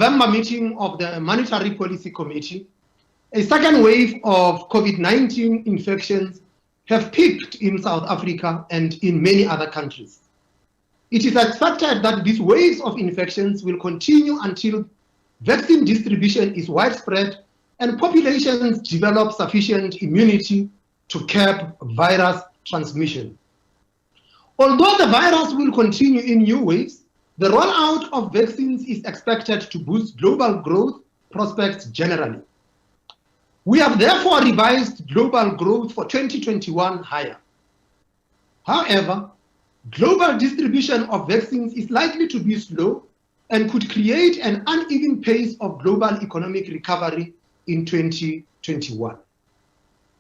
November meeting of the Monetary Policy Committee, a second wave of COVID-19 infections have peaked in South Africa and in many other countries. It is expected that these waves of infections will continue until vaccine distribution is widespread and populations develop sufficient immunity to curb virus transmission. Although the virus will continue in new waves, the rollout of vaccines is expected to boost global growth prospects generally. We have therefore revised global growth for 2021 higher. However, global distribution of vaccines is likely to be slow and could create an uneven pace of global economic recovery in 2021.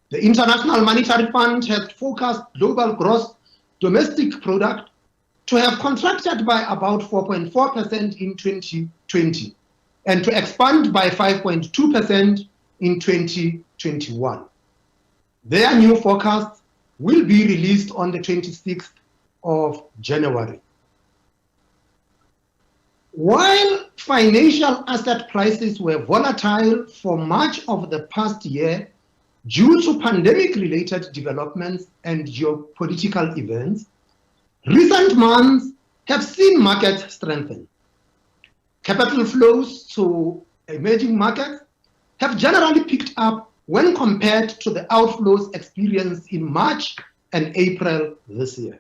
The International Monetary Fund has forecast global gross domestic product to have contracted by about 4.4% in 2020 and to expand by 5.2% in 2021. Their new forecast will be released on the 26th of January. While financial asset prices were volatile for much of the past year due to pandemic-related developments and geopolitical events, recent months have seen markets strengthen. Capital flows to emerging markets have generally picked up when compared to the outflows experienced in March and April this year.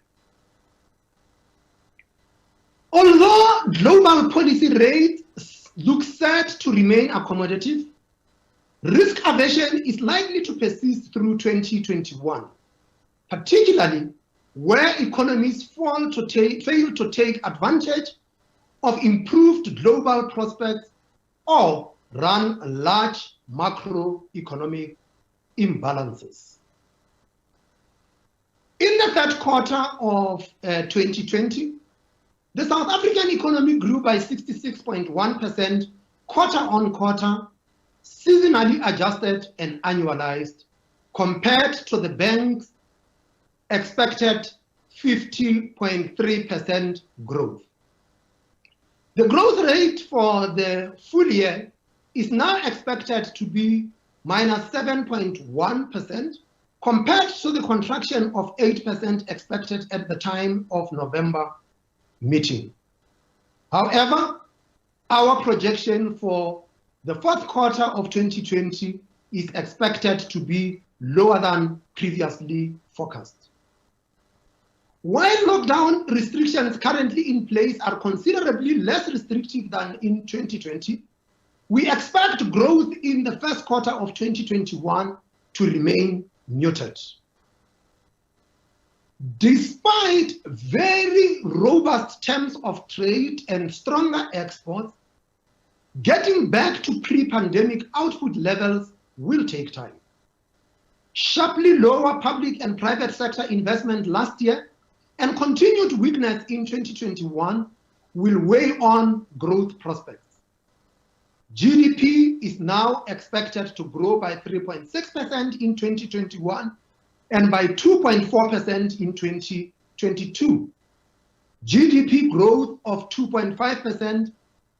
Although global policy rates look set to remain accommodative, risk aversion is likely to persist through 2021, particularly where economies fail to take advantage of improved global prospects or run large macroeconomic imbalances. In the third quarter of 2020, the South African economy grew by 66.1% quarter on quarter, seasonally adjusted and annualized, compared to the bank's expected 50.3% growth. The growth rate for the full year is now expected to be -7.1% compared to the contraction of 8% expected at the time of November meeting. However, our projection for the fourth quarter of 2020 is expected to be lower than previously forecast. While lockdown restrictions currently in place are considerably less restrictive than in 2020, we expect growth in the first quarter of 2021 to remain muted. Despite very robust terms of trade and stronger exports, getting back to pre-pandemic output levels will take time. Sharply lower public and private sector investment last year and continued weakness in 2021 will weigh on growth prospects. GDP is now expected to grow by 3.6% in 2021 and by 2.4% in 2022. GDP growth of 2.5%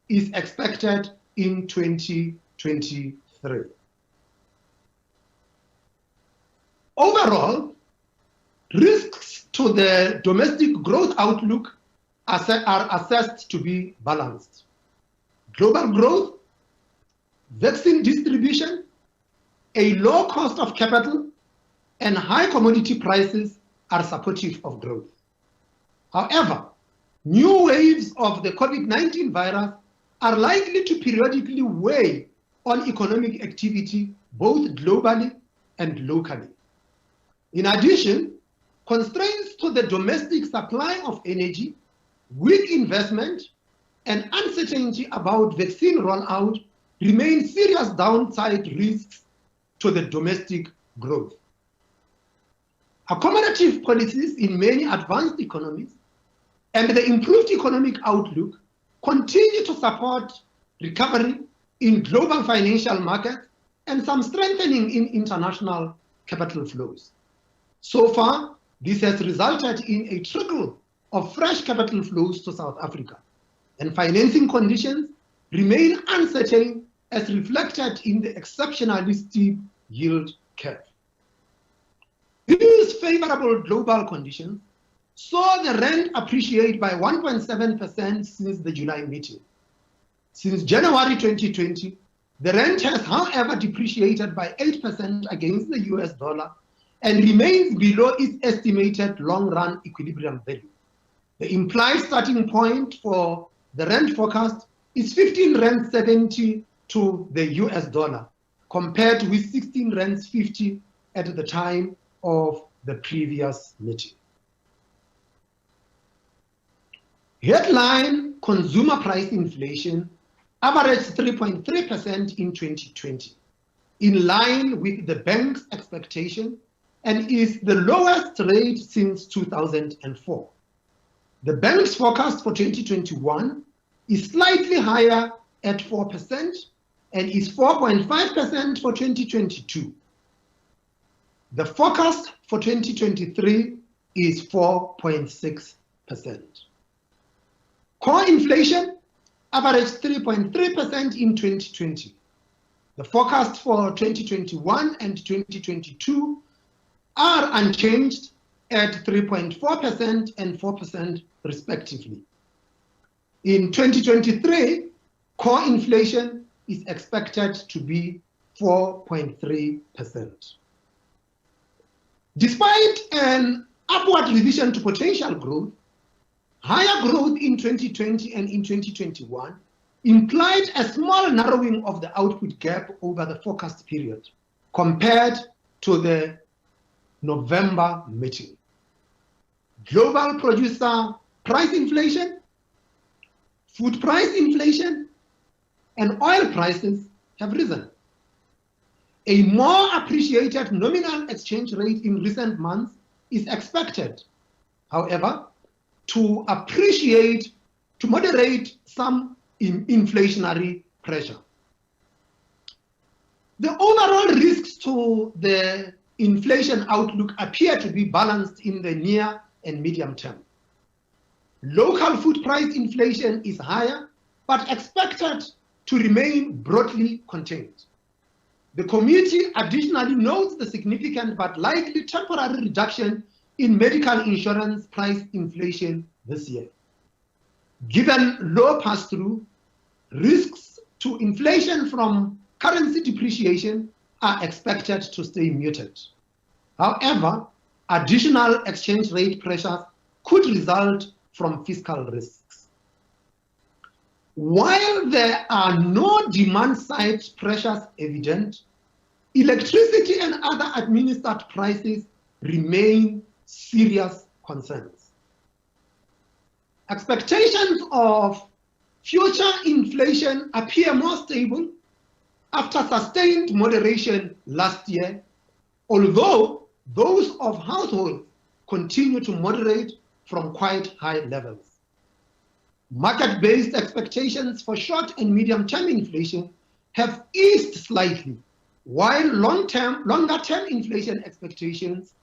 is expected in 2023. Overall, risks to the domestic growth outlook are assessed to be balanced. Global growth, vaccine distribution, a low cost of capital, and high commodity prices are supportive of growth. However, new waves of the COVID-19 virus are likely to periodically weigh on economic activity both globally and locally. In addition, constraints to the domestic supply of energy, weak investment, and uncertainty about vaccine rollout remain serious downside risks to the domestic growth. Accommodative policies in many advanced economies and the improved economic outlook continue to support recovery in global financial markets and some strengthening in international capital flows. So far, this has resulted in a trickle of fresh capital flows to South Africa, and financing conditions remain uncertain as reflected in the exceptionally steep yield curve. These favorable global conditions saw the rand appreciate by 1.7% since the July meeting. Since January 2020, the rand has, however, depreciated by 8% against the US dollar and remains below its estimated long-run equilibrium value. The implied starting point for the rand forecast is 15 rand 70 to the US dollar, compared with 16 rand 50 at the time of the previous meeting. Headline consumer price inflation averaged 3.3% in 2020, in line with the bank's expectation, and is the lowest rate since 2004. The bank's forecast for 2021 is slightly higher at 4% and is 4.5% for 2022. The forecast for 2023 is 4.6%. Core inflation averaged 3.3% in 2020. The forecast for 2021 and 2022 are unchanged at 3.4% and 4% respectively. In 2023, core inflation is expected to be 4.3%. Despite an upward revision to potential growth, higher growth in 2020 and in 2021 implied a small narrowing of the output gap over the forecast period compared to the November meeting. Global producer price inflation, food price inflation, and oil prices have risen. A more appreciated nominal exchange rate in recent months is expected, however, to moderate some inflationary pressure. The overall risks to the inflation outlook appear to be balanced in the near and medium term. Local food price inflation is higher, but expected to remain broadly contained. The committee additionally notes the significant but likely temporary reduction in medical insurance price inflation this year. Given low pass-through, risks to inflation from currency depreciation are expected to stay muted. However, additional exchange rate pressures could result from fiscal risks. While there are no demand-side pressures evident, electricity and other administered prices remain serious concerns. Expectations of future inflation appear more stable after sustained moderation last year, although those of households continue to moderate from quite high levels. Market-based expectations for short and medium-term inflation have eased slightly, while longer-term inflation expectations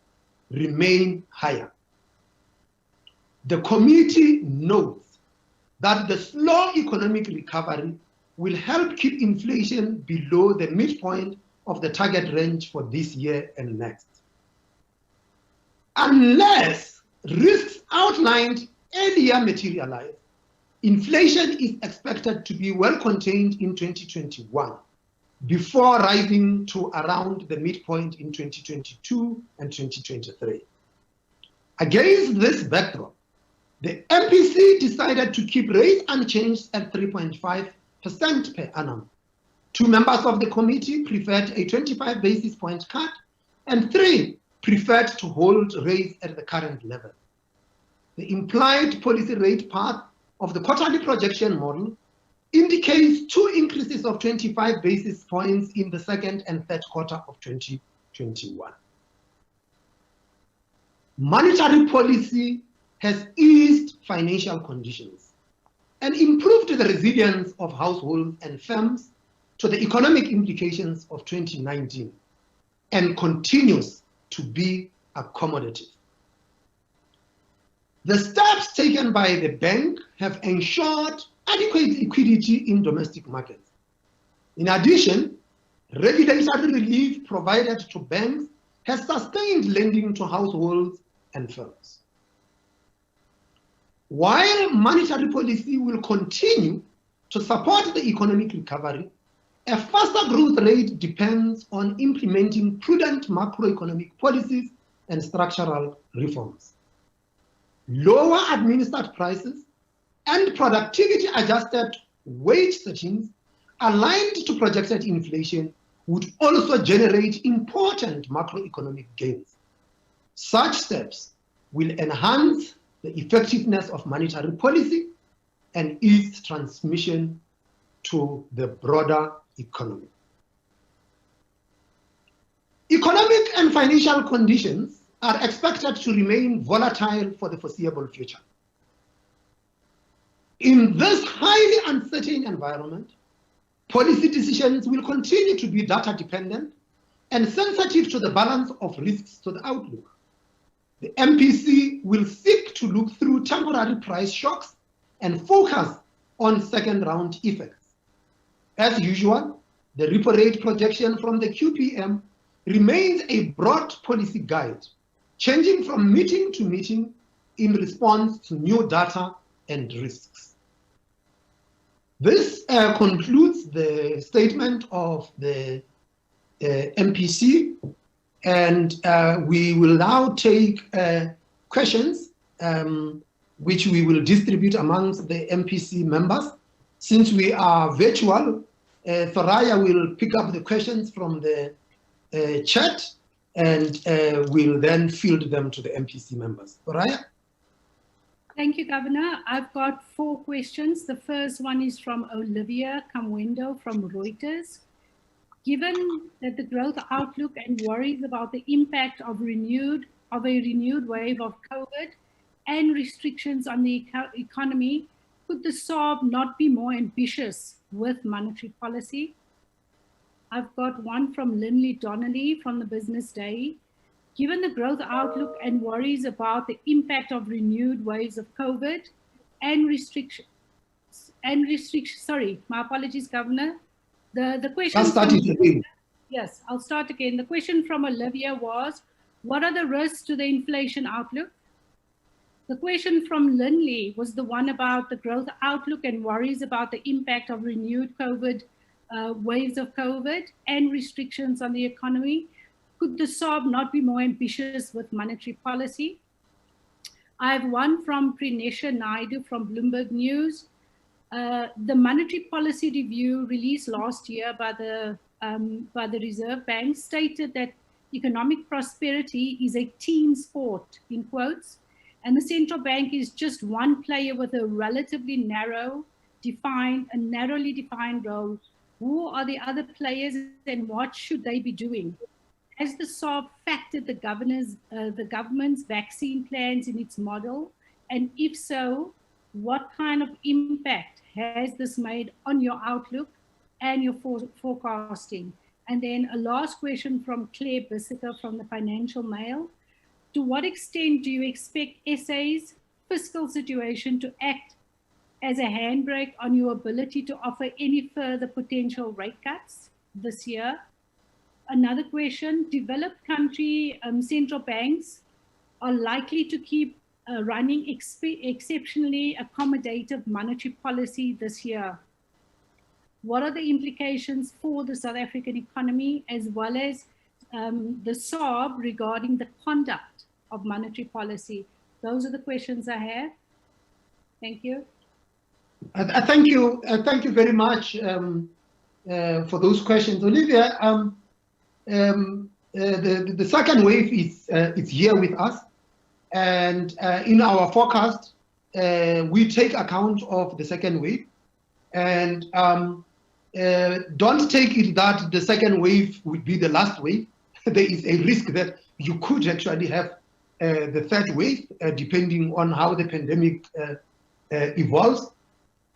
remain higher. The committee notes that the slow economic recovery will help keep inflation below the midpoint of the target range for this year and next. Unless risks outlined earlier materialize, inflation is expected to be well contained in 2021 before rising to around the midpoint in 2022 and 2023. Against this backdrop, the MPC decided to keep rates unchanged at 3.5% per annum. 2 members of the committee preferred a 25 basis point cut, and 3 preferred to hold rates at the current level. The implied policy rate path of the quarterly projection model indicates 2 increases of 25 basis points in the second and third quarter of 2021. Monetary policy has eased financial conditions and improved the resilience of households and firms to the economic implications of 2019 and continues to be accommodative. The steps taken by the bank have ensured adequate liquidity in domestic markets. In addition, regulatory relief provided to banks has sustained lending to households and firms. While monetary policy will continue to support the economic recovery, a faster growth rate depends on implementing prudent macroeconomic policies and structural reforms. Lower administered prices and productivity-adjusted wage settings aligned to projected inflation would also generate important macroeconomic gains. Such steps will enhance the effectiveness of monetary policy and its transmission to the broader economy. Economic and financial conditions are expected to remain volatile for the foreseeable future. In this highly uncertain environment, policy decisions will continue to be data dependent and sensitive to the balance of risks to the outlook. The MPC will seek to look through temporary price shocks and focus on second round effects. As usual, the repo rate projection from the QPM remains a broad policy guide, changing from meeting to meeting in response to new data and risks. This concludes the statement of the MPC, and we will now take questions which we will distribute amongst the MPC members. Since we are virtual, Thoraya will pick up the questions from the chat and will then field them to the MPC members. Thoraya? Thank you, Governor. I've got 4 questions. The first one is from Olivia Kamwendo from Reuters. Given that the growth outlook and worries about the impact of a renewed wave of COVID and restrictions on the economy, could the SARB not be more ambitious with monetary policy? I've got one from Linley Donnelly from the Business Day. Given the growth outlook and worries about the impact of renewed waves of COVID and restrictions, sorry, my apologies, Governor. The question. I'll start it again. Yes, I'll start again. The question from Olivia was, what are the risks to the inflation outlook? The question from Linley was the one about the growth outlook and worries about the impact of renewed waves of COVID and restrictions on the economy. Could the SARB not be more ambitious with monetary policy? I have one from Prinesha Naidu from Bloomberg News. The monetary policy review released last year by the Reserve Bank stated that economic prosperity is a team sport, in quotes, and the central bank is just one player with a relatively narrowly defined role. Who are the other players and what should they be doing? Has the SARB factored the government's vaccine plans in its model? And if so, what kind of impact has this made on your outlook and your forecasting? And then a last question from Claire Bissiker from the Financial Mail. To what extent do you expect SA's fiscal situation to act as a handbrake on your ability to offer any further potential rate cuts this year? Another question, developed country central banks are likely to keep running exceptionally accommodative monetary policy this year. What are the implications for the South African economy as well as the SARB regarding the conduct of monetary policy? Those are the questions I have. Thank you. Thank you very much for those questions, Olivia. The second wave is here with us, and in our forecast, we take account of the second wave, and don't take it that the second wave will be the last wave. There is a risk that you could actually have the third wave, depending on how the pandemic evolves.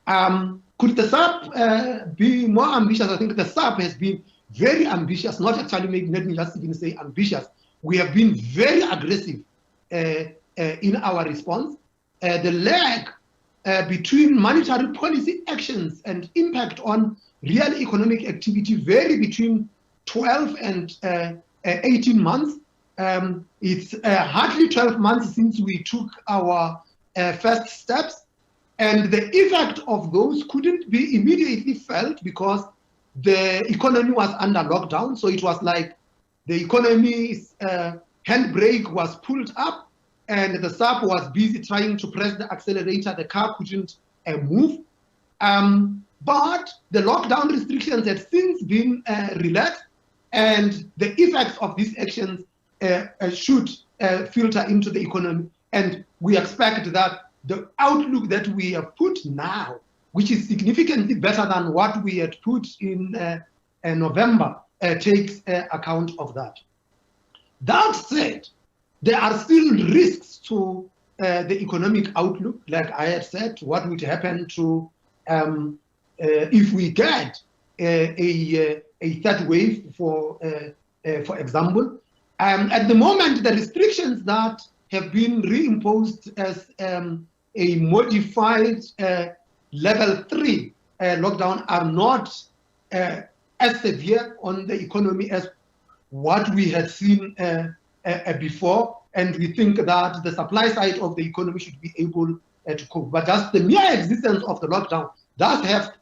Could the SARB be more ambitious? I think the SARB has been very ambitious, not actually, let me just even say ambitious. We have been very aggressive in our response. The lag between monetary policy actions and impact on real economic activity vary between 12 and 18 months. It's hardly 12 months since we took our first steps, and the effect of those couldn't be immediately felt because the economy was under lockdown. So it was like the economy's handbrake was pulled up and the SAP was busy trying to press the accelerator. The car couldn't move. But the lockdown restrictions had since been relaxed, and the effects of these actions should filter into the economy. And we expect that the outlook that we have put now, which is significantly better than what we had put in November, takes account of that. That said, there are still risks to the economic outlook. Like I had said, what would happen to if we get a third wave, for example. At the moment, the restrictions that have been reimposed as a modified level 3 lockdown are not as severe on the economy as what we had seen before, and we think that the supply side of the economy should be able to cope. But just the mere existence of the lockdown does have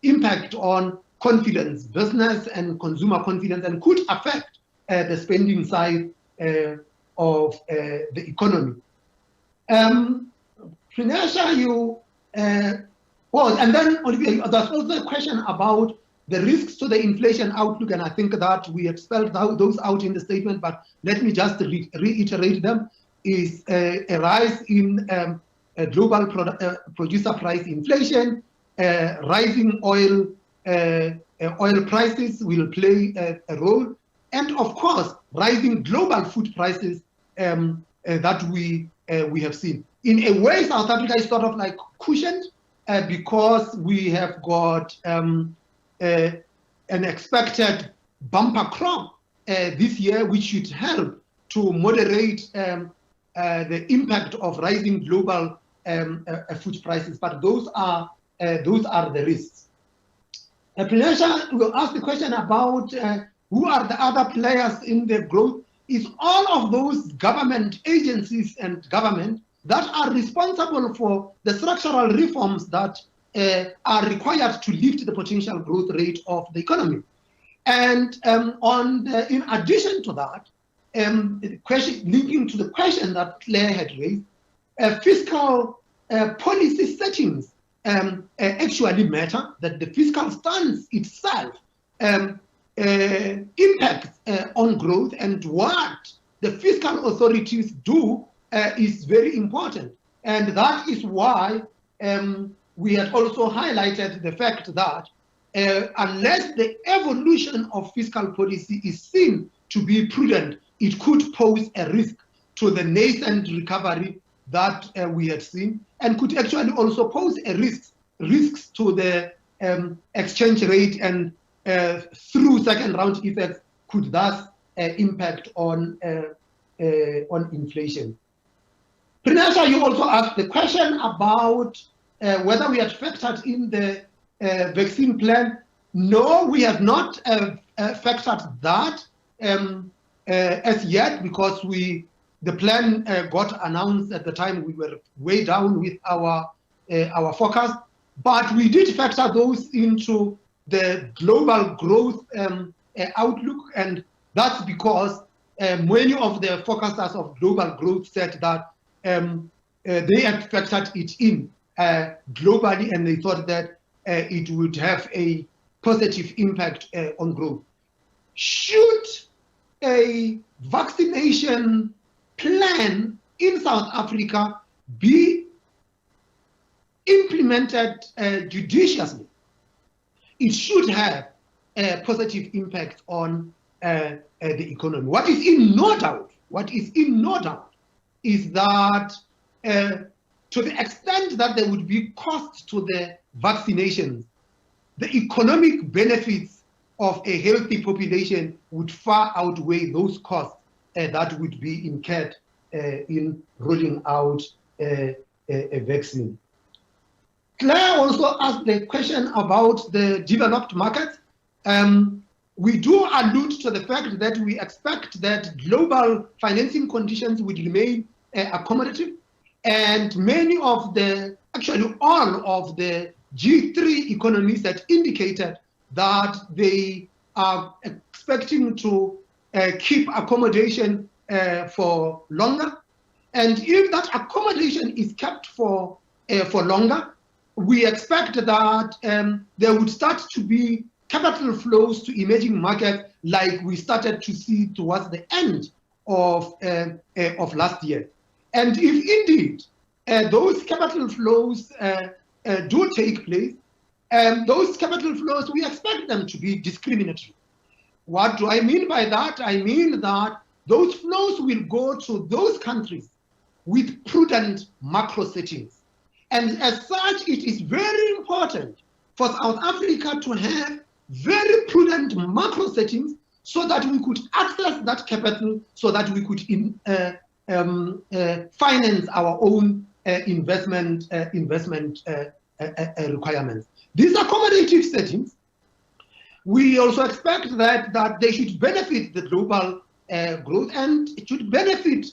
impact on confidence, business and consumer confidence, and could affect the spending side of the economy. Prinesha, you well, and then Olivier, there's also a question about the risks to the inflation outlook, and I think that we have spelled those out in the statement, but let me just reiterate them. Is a rise in global producer price inflation, rising oil prices will play a role, and of course, rising global food prices that we have seen. In a way, South Africa is sort of like cushioned because we have got an expected bumper crop this year, which should help to moderate the impact of rising global food prices. But those are the risks. Prinesha will ask the question about who are the other players in the growth. Is all of those government agencies and government that are responsible for the structural reforms that are required to lift the potential growth rate of the economy. And in addition to that, linking to the question that Claire had raised, fiscal policy settings actually matter, that the fiscal stance itself impacts on growth, and what the fiscal authorities do is very important. And that is why we had also highlighted the fact that unless the evolution of fiscal policy is seen to be prudent, it could pose a risk to the nascent recovery that we had seen, and could actually also pose a risks to the exchange rate, and through second round effects could thus impact on inflation. Prinesha, you also asked the question about whether we had factored in the vaccine plan. No, we have not factored that as yet, because the plan got announced at the time we were way down with our forecast. But we did factor those into the global growth outlook, and that's because many of the forecasters of global growth said that they had factored it in globally, and they thought that it would have a positive impact on growth. Should a vaccination plan in South Africa be implemented judiciously, it should have a positive impact on the economy. What is in no doubt is that to the extent that there would be costs to the vaccinations, the economic benefits of a healthy population would far outweigh those costs that would be incurred in rolling out a vaccine. Claire also asked the question about the developed markets. We do allude to the fact that we expect that global financing conditions will remain accommodative, and many of the, actually all of the G3 economies that indicated that they are expecting to keep accommodation for longer. And if that accommodation is kept for longer, we expect that there would start to be capital flows to emerging markets like we started to see towards the end of last year. And if indeed those capital flows do take place, those capital flows, we expect them to be discriminatory. What do I mean by that? I mean that those flows will go to those countries with prudent macro settings. And as such, it is very important for South Africa to have very prudent macro settings so that we could access that capital, so that we could finance our own investment requirements. These accommodative settings, we also expect that they should benefit the global growth, and it should benefit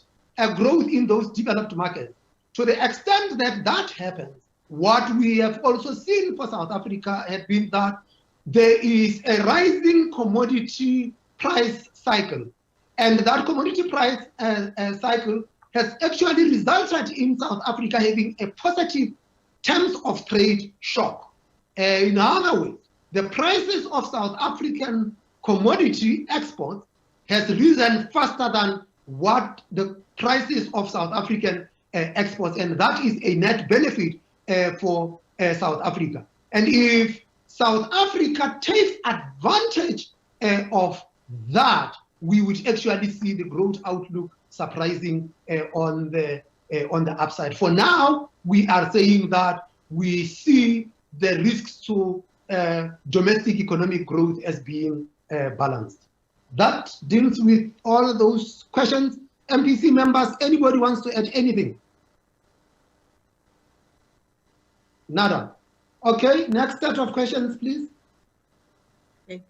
growth in those developed markets. To the extent that that happens, what we have also seen for South Africa has been that there is a rising commodity price cycle. And that commodity price cycle has actually resulted in South Africa having a positive terms of trade shock. In other words, the prices of South African commodity exports has risen faster than what the prices of South African exports, and that is a net benefit for South Africa. And if South Africa takes advantage of that, we would actually see the growth outlook surprising on the upside. For now, we are saying that we see the risks to domestic economic growth as being balanced. That deals with all those questions. MPC members, anybody wants to add anything? Nada. Okay, next set of questions, please. Okay.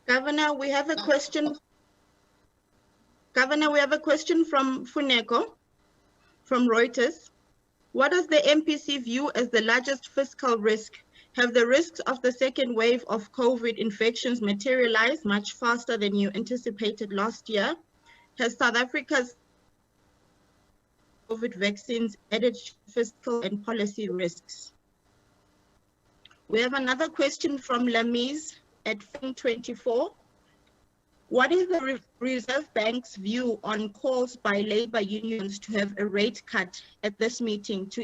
Governor, we have a question. Governor, we have a question from Funeko from Reuters. What does the MPC view as the largest fiscal risk? Have the risks of the second wave of COVID infections materialized much faster than you anticipated last year? Has South Africa's COVID vaccines added fiscal and policy risks? We have another question from Lamise at Fin24. What is the Reserve Bank's view on calls by labor unions to have a rate cut at this meeting to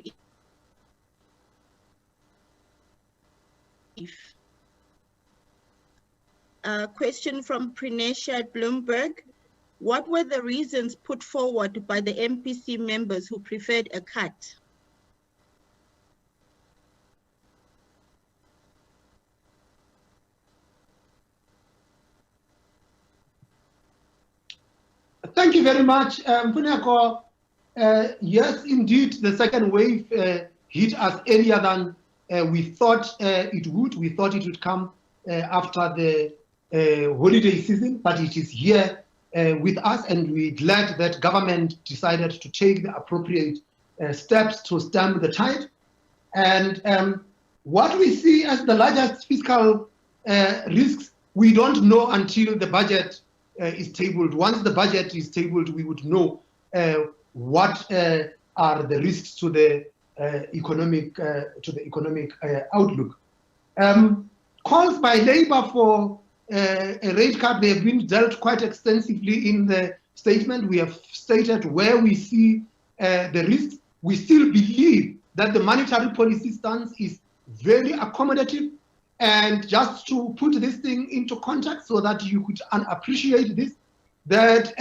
a question from Prinesha at Bloomberg. What were the reasons put forward by the MPC members who preferred a cut? Thank you very much, Funeko. Yes, indeed, the second wave hit us earlier than we thought it would. We thought it would come after the holiday season, but it is here with us, and we're glad that government decided to take the appropriate steps to stem the tide. And what we see as the largest fiscal risks, we don't know until the budget is tabled. Once the budget is tabled, we would know what are the risks to the economic outlook. Calls by labor for a rate cut, they have been dealt quite extensively in the statement. We have stated where we see the risks. We still believe that the monetary policy stance is very accommodative. And just to put this thing into context so that you could appreciate this, that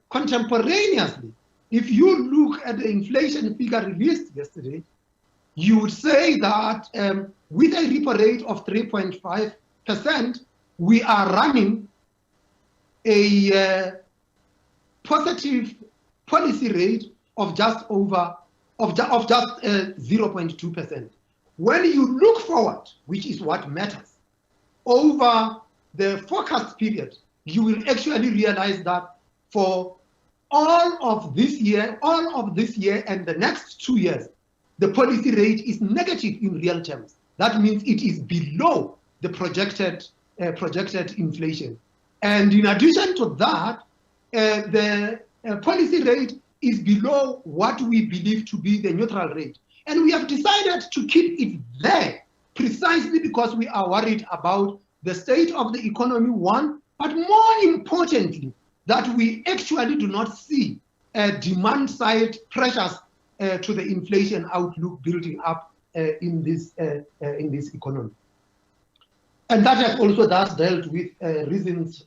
contemporaneously, if you look at the inflation figure released yesterday, you would say that with a repo rate of 3.5%, we are running a positive policy rate of just 0.2%. when you look forward, which is what matters, over the forecast period, you will actually realize that for all of this year and the next 2 years, the policy rate is negative in real terms. That means it is below the projected inflation. And in addition to that, the policy rate is below what we believe to be the neutral rate. And we have decided to keep it there precisely because we are worried about the state of the economy, one, but more importantly, that we actually do not see demand side pressures to the inflation outlook building up in this economy. And that has also thus dealt with reasons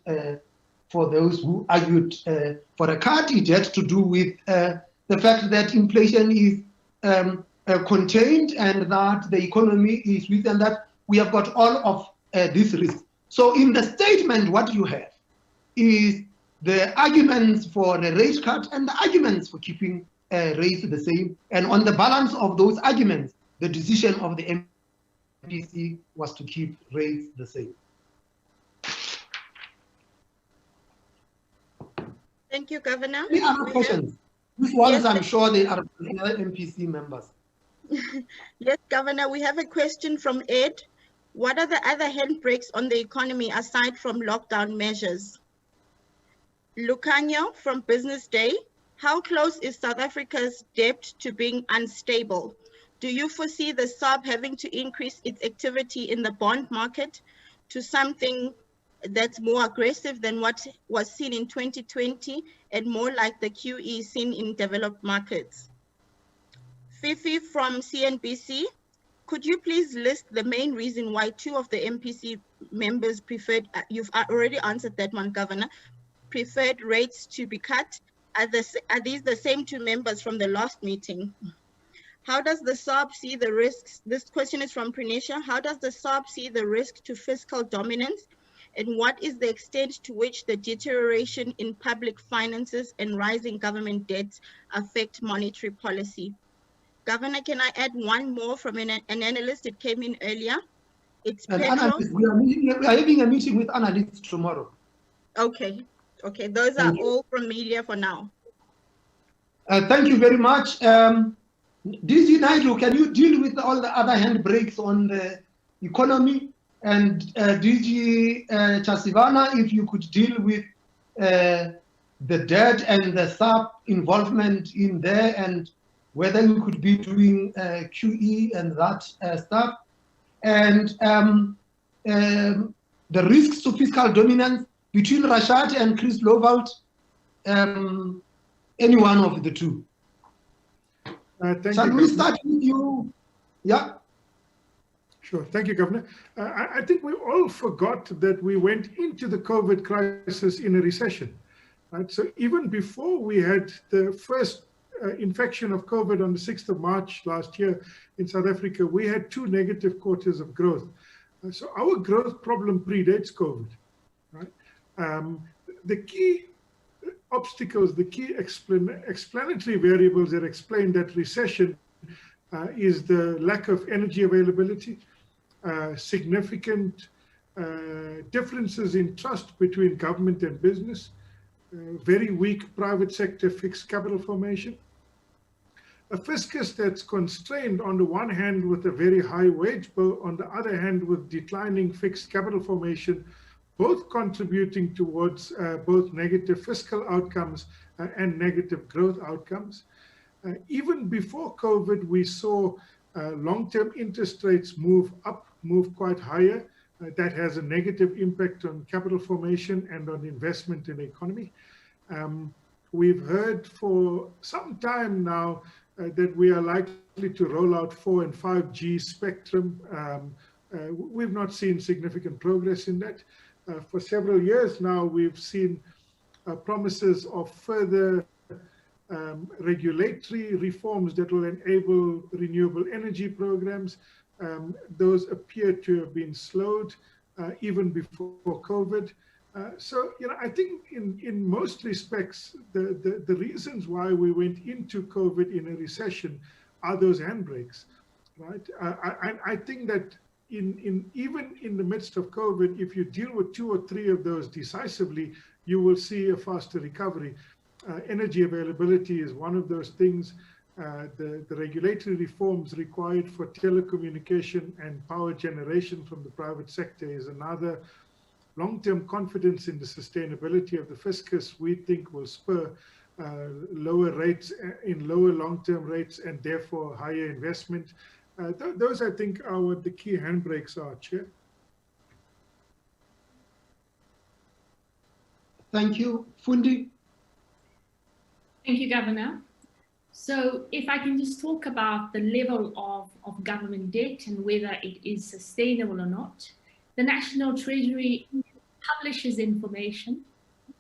for those who argued for a cut. It had to do with the fact that inflation is contained and that the economy is weak and that we have got all of these risks. So in the statement, what you have is the arguments for the rate cut and the arguments for keeping rates the same. And on the balance of those arguments, the decision of the MPC was to keep rates the same. Thank you, Governor. Any other questions? These ones, yes, I'm sure they are other MPC members. Yes, Governor, we have a question from Ed. What are the other handbrakes on the economy aside from lockdown measures? Lucanio from Business Day. How close is South Africa's debt to being unstable? Do you foresee the SARB having to increase its activity in the bond market to something that's more aggressive than what was seen in 2020 and more like the QE seen in developed markets? Fifi from CNBC. Could you please list the main reason why two of the MPC members preferred, you've already answered that one, Governor, preferred rates to be cut? Are these the same two members from the last meeting? How does the SARB see the risks? This question is from Pranisha. How does the SARB see the risk to fiscal dominance? And what is the extent to which the deterioration in public finances and rising government debts affect monetary policy? Governor, can I add one more from an analyst? It came in earlier. It's Pedro. We are having a meeting with analysts tomorrow. Okay. Okay, those are all from media for now. Thank you very much. DG Naidu, can you deal with all the other handbrakes on the economy? And DG Chasivana, if you could deal with the debt and the SARB involvement in there and whether you could be doing QE and that stuff. And the risks to fiscal dominance between Rashad and Chris Lowveld, any one of the two. Shall we start with you? Yeah. Sure. Thank you, Governor. I think we all forgot that we went into the COVID crisis in a recession. Right? So even before we had the first infection of COVID on the 6th of March last year in South Africa, we had 2 negative quarters of growth. So our growth problem predates COVID. Right? The key obstacles, the key explanatory variables that explain that recession is the lack of energy availability, significant differences in trust between government and business, very weak private sector fixed capital formation, a fiscus that's constrained on the one hand with a very high wage bill, on the other hand with declining fixed capital formation, both contributing towards both negative fiscal outcomes and negative growth outcomes. Even before COVID, we saw long-term interest rates move up, move quite higher. That has a negative impact on capital formation and on investment in the economy. We've heard for some time now that we are likely to roll out 4 and 5G spectrum. We've not seen significant progress in that. For several years now, we've seen promises of further regulatory reforms that will enable renewable energy programs. Those appear to have been slowed even before COVID. So, I think in most respects, the reasons why we went into COVID in a recession are those handbrakes. right? I think that even in the midst of COVID, if you deal with 2 or 3 of those decisively, you will see a faster recovery. Energy availability is one of those things. The regulatory reforms required for telecommunication and power generation from the private sector is another. Long-term confidence in the sustainability of the fiscus, we think, will spur lower rates in lower long-term rates and therefore higher investment. Those, I think, are what the key handbrakes are, Chair. Thank you. Fundi? Thank you, Governor. So if I can just talk about the level of government debt and whether it is sustainable or not. The National Treasury publishes information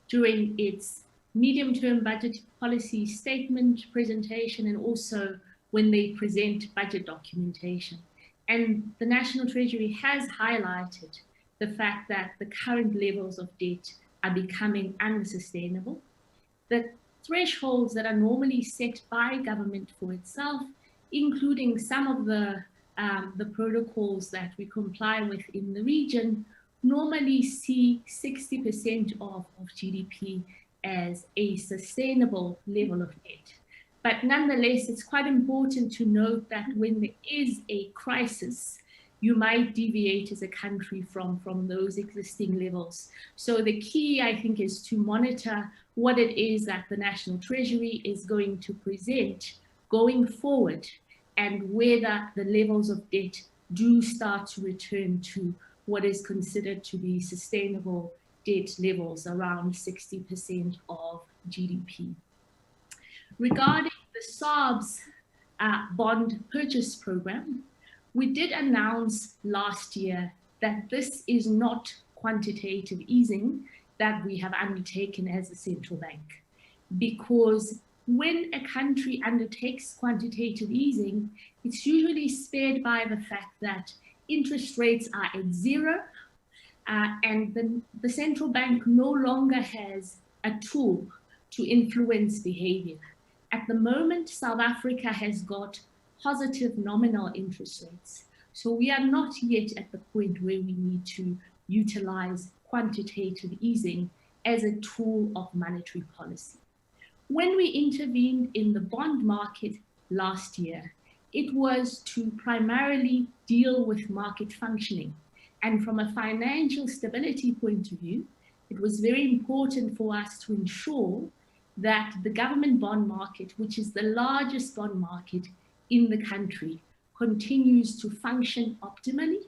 during its medium-term budget policy statement presentation and also when they present budget documentation. And the National Treasury has highlighted the fact that the current levels of debt are becoming unsustainable. The thresholds that are normally set by government for itself, including some of the protocols that we comply with in the region, normally see 60% of GDP as a sustainable level of debt. But nonetheless, it's quite important to note that when there is a crisis, you might deviate as a country from those existing levels. So the key, I think, is to monitor what it is that the National Treasury is going to present going forward and whether the levels of debt do start to return to what is considered to be sustainable debt levels around 60% of GDP. Regarding the SARB's bond purchase program, we did announce last year that this is not quantitative easing that we have undertaken as a central bank, because when a country undertakes quantitative easing, it's usually spared by the fact that interest rates are at zero, and the central bank no longer has a tool to influence behavior. At the moment, South Africa has got positive nominal interest rates. So we are not yet at the point where we need to utilize quantitative easing as a tool of monetary policy. When we intervened in the bond market last year, it was to primarily deal with market functioning. And from a financial stability point of view, it was very important for us to ensure that the government bond market, which is the largest bond market in the country, continues to function optimally,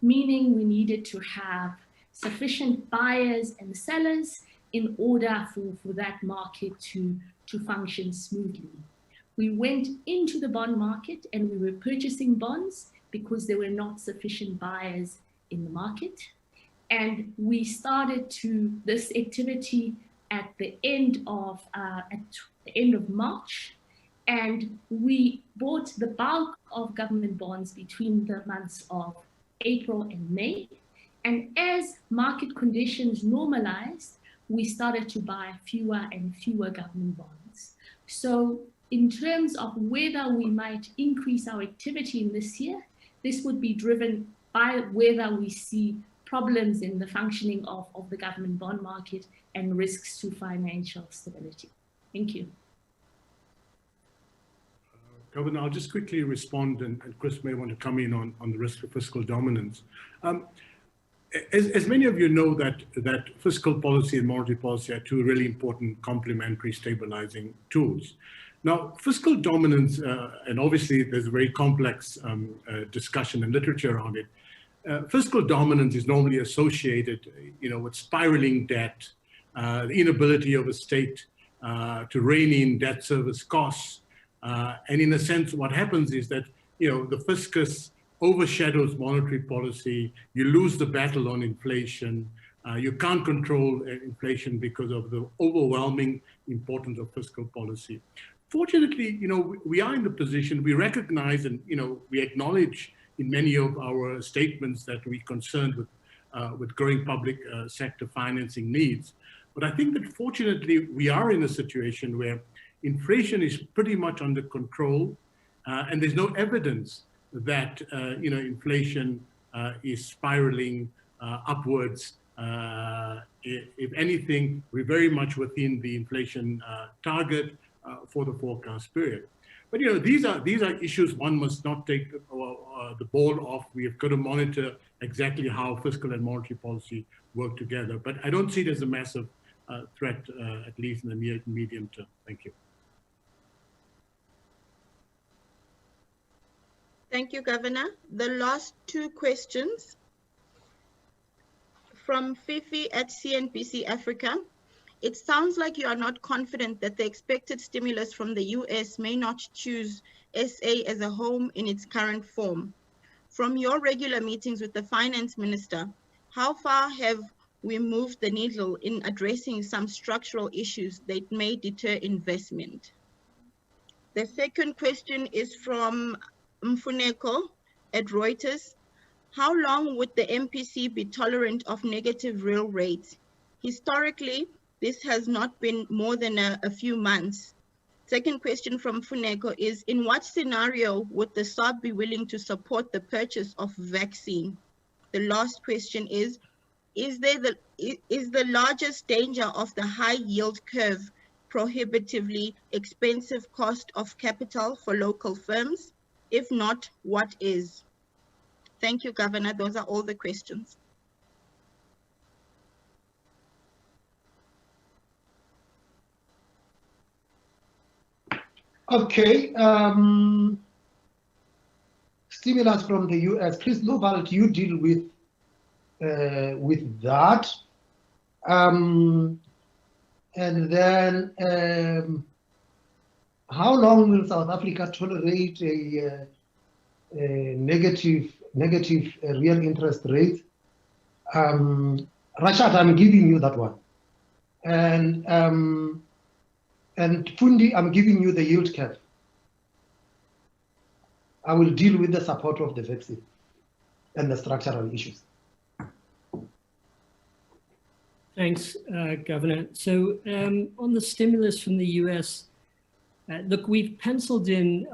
meaning we needed to have sufficient buyers and sellers in order for that market to function smoothly. We went into the bond market and we were purchasing bonds because there were not sufficient buyers in the market. And we started this activity at the end of March, and we bought the bulk of government bonds between the months of April and May. And as market conditions normalized, we started to buy fewer and fewer government bonds. So in terms of whether we might increase our activity in this year, this would be driven by whether we see problems in the functioning of the government bond market and risks to financial stability. Thank you. Governor, I'll just quickly respond, and Chris may want to come in on the risk of fiscal dominance. As many of you know, that fiscal policy and monetary policy are two really important complementary stabilizing tools. Now, fiscal dominance, and obviously there's a very complex discussion and literature around it. Fiscal dominance is normally associated, with spiraling debt, the inability of a state to rein in debt service costs, and in a sense, what happens is that the fiscus overshadows monetary policy. You lose the battle on inflation. You can't control inflation because of the overwhelming importance of fiscal policy. Fortunately, we are in the position, we recognize and we acknowledge in many of our statements that we're concerned with growing public sector financing needs. But I think that fortunately we are in a situation where inflation is pretty much under control, and there's no evidence that inflation is spiraling upwards. If anything, we're very much within the inflation target for the forecast period. But these are issues one must not take the ball off. We have got to monitor exactly how fiscal and monetary policy work together. But I don't see it as a massive threat, at least in the near to medium term. Thank you. Thank you, Governor. The last two questions from Fifi at CNBC Africa. It sounds like you are not confident that the expected stimulus from the US may not choose SA as a home in its current form. From your regular meetings with the finance minister, how far have we moved the needle in addressing some structural issues that may deter investment? The second question is from Mfuneko at Reuters. How long would the MPC be tolerant of negative real rates? Historically, this has not been more than a few months. Second question from Funeko is, in what scenario would the SARB be willing to support the purchase of vaccine? The last question is the largest danger of the high yield curve prohibitively expensive cost of capital for local firms? If not, what is? Thank you, Governor. Those are all the questions. Okay. Stimulus from the US. Chris Lovald, you deal with that. And then, how long will South Africa tolerate a negative real interest rate? Rashad, I'm giving you that one. And Fundi, I'm giving you the yield curve. I will deal with the support of the vaccine and the structural issues. Thanks, Governor. So on the stimulus from the US, look, we've penciled in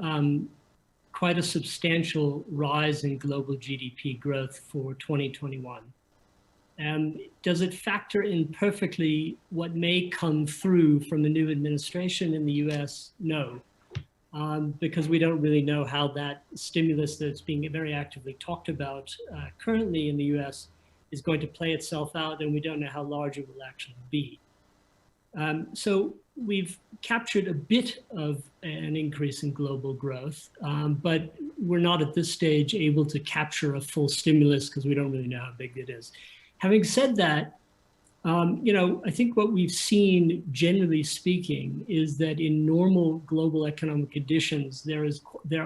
quite a substantial rise in global GDP growth for 2021. Does it factor in perfectly what may come through from the new administration in the US? No, because we don't really know how that stimulus that's being very actively talked about currently in the US is going to play itself out, and we don't know how large it will actually be. So we've captured a bit of an increase in global growth, but we're not at this stage able to capture a full stimulus because we don't really know how big it is. Having said that, I think what we've seen, generally speaking, is that in normal global economic conditions, there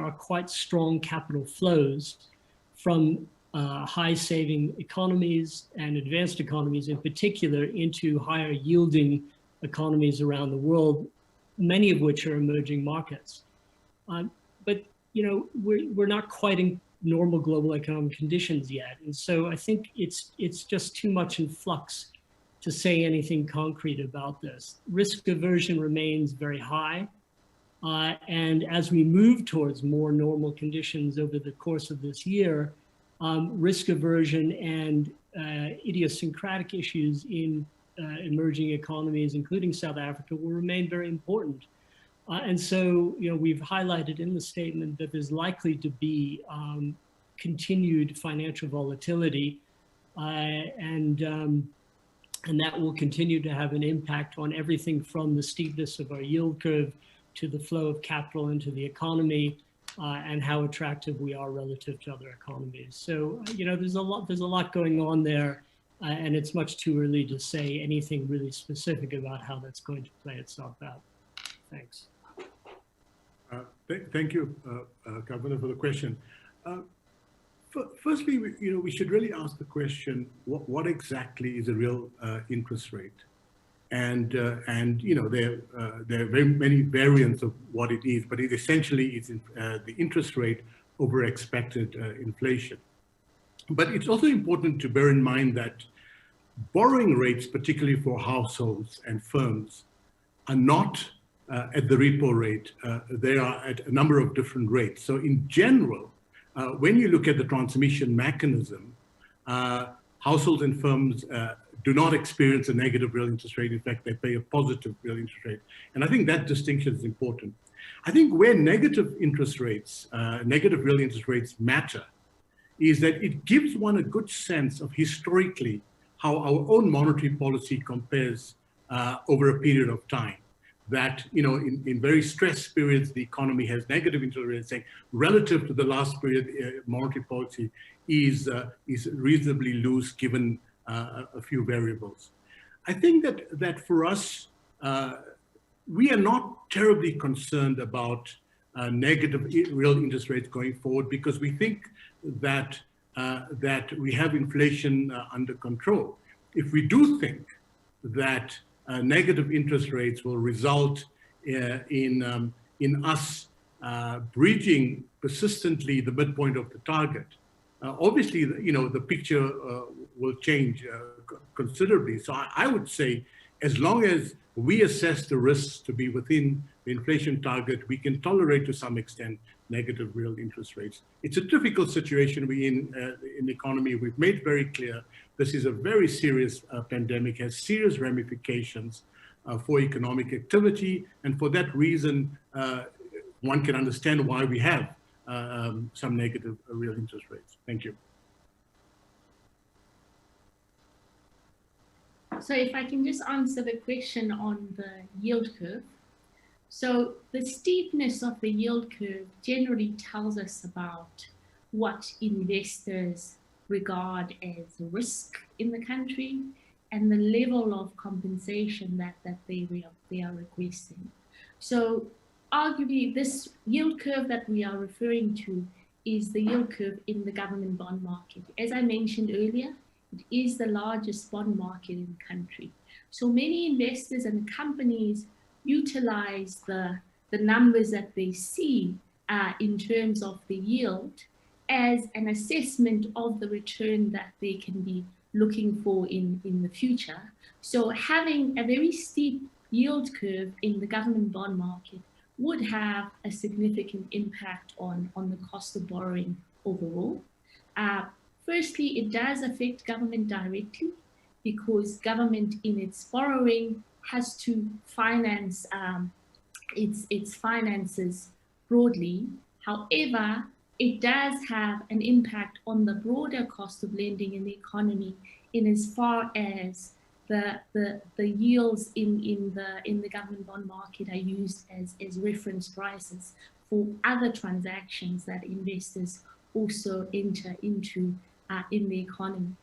are quite strong capital flows from high-saving economies and advanced economies in particular into higher yielding economies around the world, many of which are emerging markets. But we're not quite in normal global economic conditions yet. And so I think it's just too much in flux to say anything concrete about this. Risk aversion remains very high. And as we move towards more normal conditions over the course of this year, risk aversion and idiosyncratic issues in emerging economies, including South Africa, will remain very important. And so, we've highlighted in the statement that there's likely to be continued financial volatility, and that will continue to have an impact on everything from the steepness of our yield curve to the flow of capital into the economy, and how attractive we are relative to other economies. So, there's a lot going on there, and it's much too early to say anything really specific about how that's going to play itself out. Thanks. Thank you, Governor, for the question. Firstly, we should really ask the question: what exactly is a real interest rate? And there are very many variants of what it is, but it essentially is the interest rate over expected inflation. But it's also important to bear in mind that borrowing rates, particularly for households and firms, are not at the repo rate. They are at a number of different rates. So in general, when you look at the transmission mechanism, households and firms do not experience a negative real interest rate. In fact, they pay a positive real interest rate. And I think that distinction is important. I think where negative interest rates, negative real interest rates matter is that it gives one a good sense of historically how our own monetary policy compares over a period of time. That, you know, in very stressed periods, the economy has negative interest rates, saying relative to the last period, monetary policy is reasonably loose given a few variables. I think that for us, we are not terribly concerned about negative real interest rates going forward because we think that we have inflation under control. If we do think that negative interest rates will result in us breaching persistently the midpoint of the target, obviously, you know, the picture will change considerably. So I would say, as long as we assess the risks to be within the inflation target, we can tolerate to some extent negative real interest rates. It's a difficult situation we're in the economy. We've made very clear this is a very serious pandemic, has serious ramifications for economic activity. And for that reason, one can understand why we have some negative real interest rates. Thank you. So if I can just answer the question on the yield curve. So the steepness of the yield curve generally tells us about what investors regard as risk in the country and the level of compensation that they are requesting. So arguably this yield curve that we are referring to is the yield curve in the government bond market. As I mentioned earlier, it is the largest bond market in the country. So many investors and companies utilize the numbers that they see in terms of the yield as an assessment of the return that they can be looking for in the future. So having a very steep yield curve in the government bond market would have a significant impact on the cost of borrowing overall. Firstly, it does affect government directly because government in its borrowing has to finance its finances broadly. However, it does have an impact on the broader cost of lending in the economy in as far as the yields in the government bond market are used as reference prices for other transactions that investors also enter into in the economy.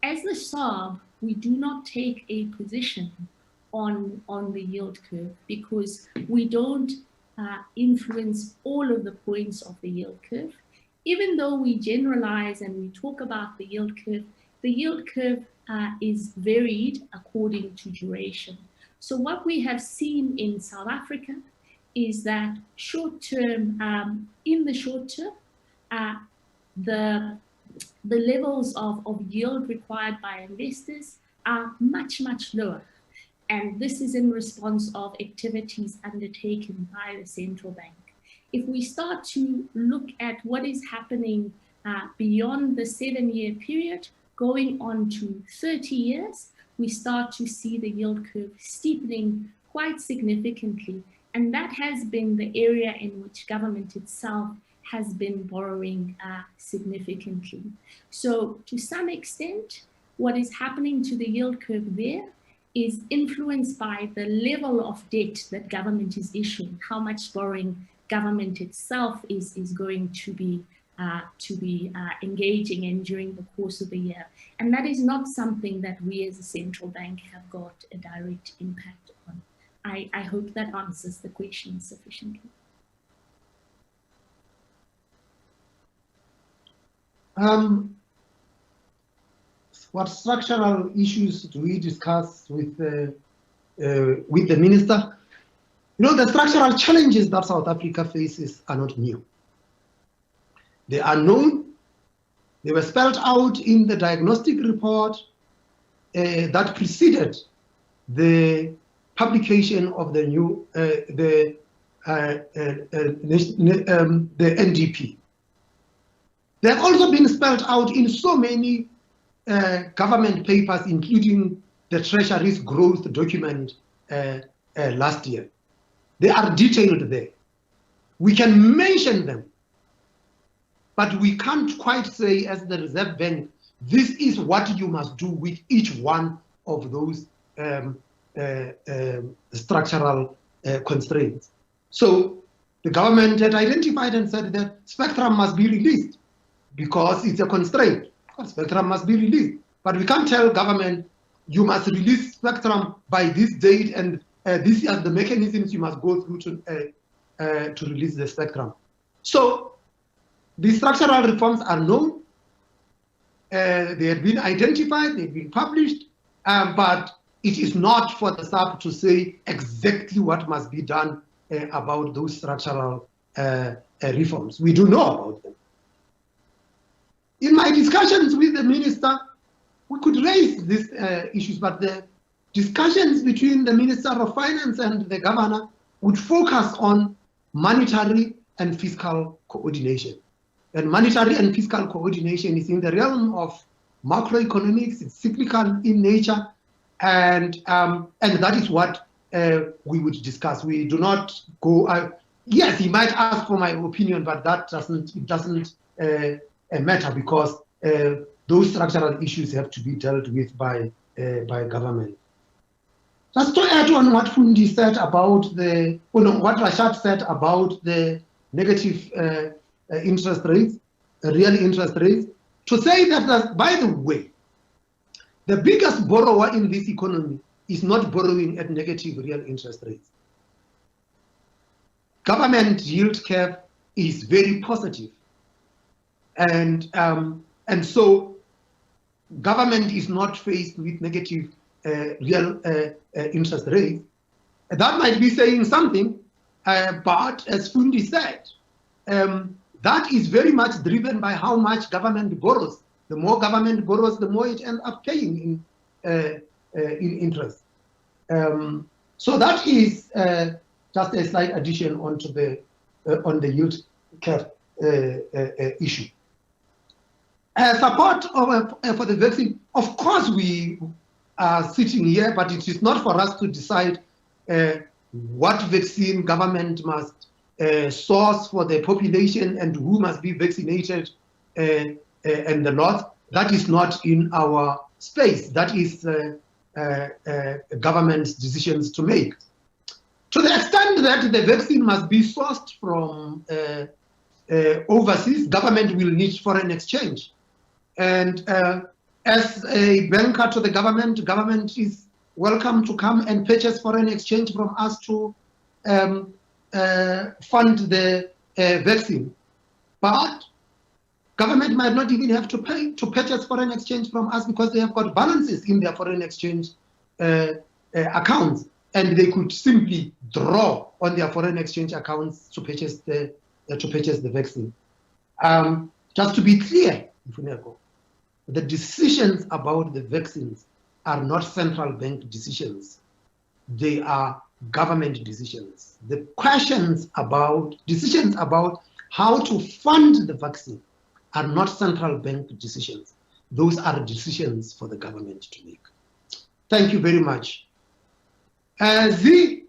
As the SARB, we do not take a position on the yield curve because we don't influence all of the points of the yield curve. Even though we generalize and we talk about the yield curve is varied according to duration. So what we have seen in South Africa is that in the short term, the levels of yield required by investors are much, much lower. And this is in response of activities undertaken by the central bank. If we start to look at what is happening beyond the 7-year period, going on to 30 years, we start to see the yield curve steepening quite significantly. And that has been the area in which government itself has been borrowing significantly. So to some extent, what is happening to the yield curve there is influenced by the level of debt that government is issuing, how much borrowing government itself is going to be engaging in during the course of the year. And that is not something that we as a central bank have got a direct impact on. I hope that answers the question sufficiently. What structural issues do we discuss with the minister? You know, the structural challenges that South Africa faces are not new. They are known. They were spelled out in the diagnostic report that preceded the publication of the new the NDP. They have also been spelled out in so many government papers, including the Treasury's growth document last year. They are detailed there. We can mention them, but we can't quite say as the Reserve Bank, this is what you must do with each one of those structural constraints. So the government had identified and said that spectrum must be released because it's a constraint. Spectrum must be released. But we can't tell government, you must release spectrum by this date, and these are the mechanisms you must go through to release the spectrum. So the structural reforms are known. They have been identified, they've been published, but it is not for the SAP to say exactly what must be done about those structural reforms. We do know about them. In my discussions with the minister, we could raise these issues, but the discussions between the Minister of Finance and the governor would focus on monetary and fiscal coordination. And monetary and fiscal coordination is in the realm of macroeconomics, it's cyclical in nature, and that is what we would discuss. We do not go, yes, he might ask for my opinion, but that doesn't matter, because those structural issues have to be dealt with by government. Just to add on what Fundi said about what Rashad said about the negative interest rates, real interest rates, to say that, by the way, the biggest borrower in this economy is not borrowing at negative real interest rates. Government yield curve is very positive. And so government is not faced with negative real interest rates. That might be saying something, but as Fundi said, that is very much driven by how much government borrows. The more government borrows, the more it ends up paying in interest. So that is just a slight addition onto the on the yield curve issue. Support for the vaccine, of course we are sitting here, but it is not for us to decide what vaccine government must source for the population and who must be vaccinated and the lot. That is not in our space. That is government's decisions to make. To the extent that the vaccine must be sourced from overseas, government will need foreign exchange. And as a banker to the government is welcome to come and purchase foreign exchange from us to fund the vaccine. But government might not even have to pay to purchase foreign exchange from us because they have got balances in their foreign exchange accounts, and they could simply draw on their foreign exchange accounts to purchase the vaccine. Just to be clear, the decisions about the vaccines are not central bank decisions. They are government decisions. The decisions about how to fund the vaccine are not central bank decisions. Those are decisions for the government to make. Thank you very much. I think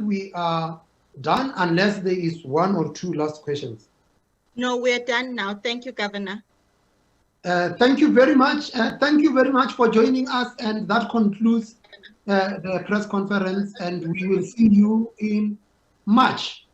we are done unless there is one or two last questions. No, we're done now. Thank you, Governor. Thank you very much. Thank you very much for joining us, and that concludes the press conference, and we will see you in March.